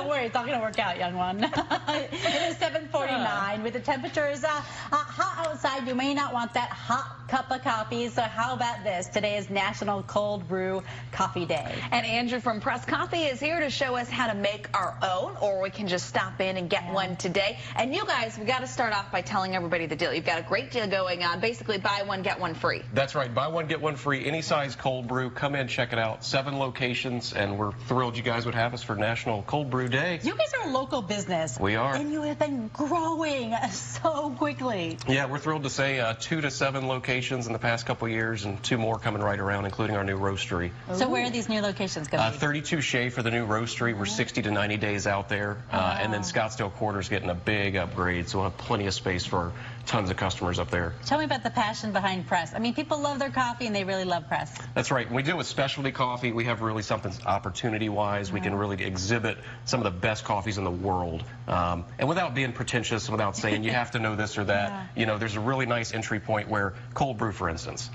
Don't worry, it's not going to work out, young one. It is 7:49 with the temperatures hot outside. You may not want that hot cup of coffee, so how about this? Today is National Cold Brew Coffee Day. And Andrew from Press Coffee is here to show us how to make our own, or we can just stop in and get one today. And you guys, we got to start off by telling everybody the deal. You've got a great deal going on. Basically, buy one, get one free. That's right. Buy one, get one free. Any size cold brew. Come in, check it out. 7 locations, and we're thrilled you guys would have us for National Cold Brew Day. You guys are a local business. We are. And you have been growing so quickly. Yeah, we're thrilled to say 2 to 7 locations in the past couple years, and 2 more coming right around, including our new roastery. So where are these new locations going to be? 32 Shea for the new roastery. We're 60 to 90 days out there. And then Scottsdale Quarter's getting a big upgrade, so we'll have plenty of space for tons of customers up there. Tell me about the passion behind Press. I mean, people love their coffee, and they really love Press. That's right. When we deal with specialty coffee, we have really something opportunity-wise. We can really exhibit some of the best coffees in the world. And without being pretentious, without saying you have to know this or that, you know, there's a really nice entry point where cold brew, for instance.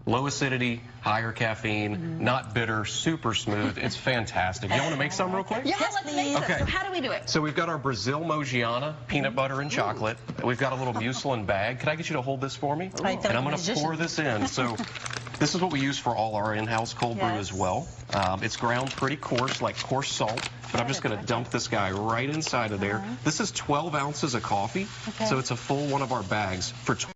Low acidity, higher caffeine, not bitter, super smooth. It's fantastic. You want to make some real quick? Yeah, let's make some. Okay. So how do we do it? So we've got our Brazil Mogiana, peanut butter and chocolate. We've got a little mucilin bag. Could I get you to hold this for me? And I'm going to pour this in. So this is what we use for all our in-house cold brew as well. It's ground pretty coarse, like coarse salt. But I'm just going to dump this guy right inside of there. This is 12 ounces of coffee. So it's a full one of our bags for 12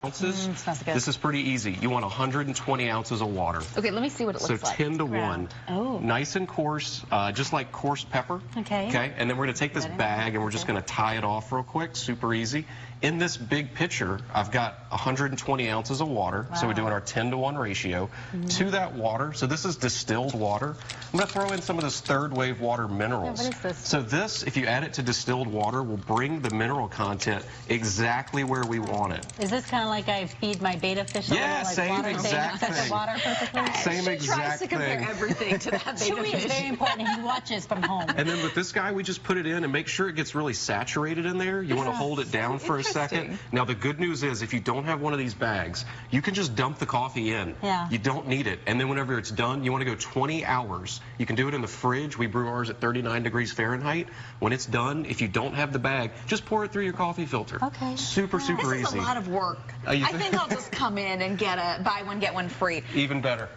ounces. This is pretty easy. You want 120 ounces of water. Okay, let me see what it looks like. So 10 to 1. Oh. Nice and coarse, just like coarse pepper. Okay. Okay. And then we're going to take this bag and we're just going to tie it off real quick. Super easy. In this big pitcher, I've got 120 ounces of water. So we're doing our 10 to 1 ratio. To that water, so this is distilled water. I'm going to throw in some of this third wave water minerals. What is this? So this, if you add it to distilled water, will bring the mineral content exactly where we want it. Is this kind of like I feed my beta fish a little, like same water, exact thing. Water perfectly? Same She exact tries to compare thing. everything to that beta Chewy is fish. very important. He watches from home. And then with this guy, we just put it in and make sure it gets really saturated in there. You want to hold it down for a second. Now, the good news is if you don't have one of these bags, you can just dump the coffee in. You don't need it. And then whenever it's done, you want to go 20 hours. You can do it in the fridge. We brew ours at 39 degrees Fahrenheit. When it's done, if you don't have the bag, just pour it through your coffee filter. Okay. Super easy. This is a lot of work. I think I'll just come in and get a buy one, get one free. Even better.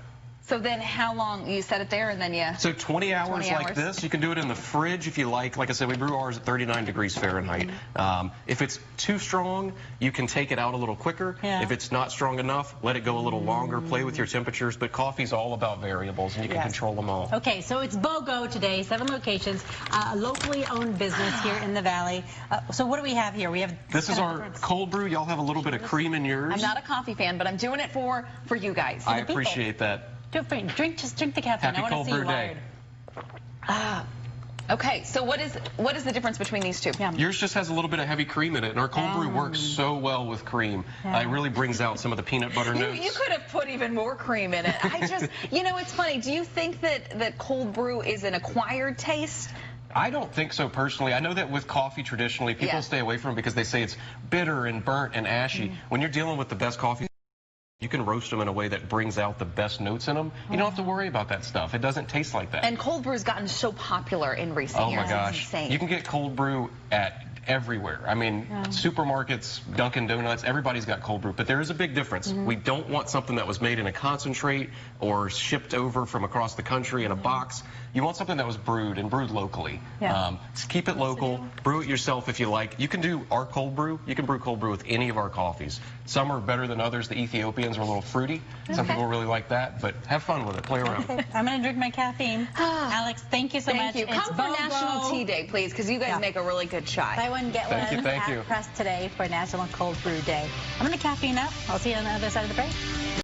So then how long, you set it there and then you... So 20 hours like this. You can do it in the fridge if you like. Like I said, we brew ours at 39 degrees Fahrenheit. If it's too strong, you can take it out a little quicker. If it's not strong enough, let it go a little longer. Play with your temperatures. But coffee's all about variables, and you can control them all. Okay, so it's BOGO today, 7 locations, a locally owned business here in the Valley. So what do we have here? We have... This is our cold brew. Y'all have a little bit of cream in yours. I'm not a coffee fan, but I'm doing it for you guys. I appreciate that. Just drink the caffeine. Happy cold brew day. Okay, so what is the difference between these two? Yours just has a little bit of heavy cream in it, and our cold brew works so well with cream. It really brings out some of the peanut butter notes. You could have put even more cream in it. I just, you know, it's funny. Do you think that cold brew is an acquired taste? I don't think so personally. I know that with coffee traditionally, people stay away from it because they say it's bitter and burnt and ashy. When you're dealing with the best coffee, you can roast them in a way that brings out the best notes in them. You don't have to worry about that stuff. It doesn't taste like that. And cold brew has gotten so popular in recent years. Oh my gosh. It's insane. You can get cold brew at everywhere. I mean, supermarkets, Dunkin' Donuts, everybody's got cold brew. But there is a big difference. We don't want something that was made in a concentrate or shipped over from across the country in a box. You want something that was brewed and brewed locally. Just keep it local. Brew it yourself if you like. You can do our cold brew. You can brew cold brew with any of our coffees. Some are better than others. The Ethiopians are a little fruity. Some people really like that. But have fun with it. Play around. I'm going to drink my caffeine. Alex, thank you so much. Thank you. Come for National Tea Day, please, because you guys make a really good chai. Buy one, get one. Thank you. Press today for National Cold Brew Day. I'm going to caffeine up. I'll see you on the other side of the break.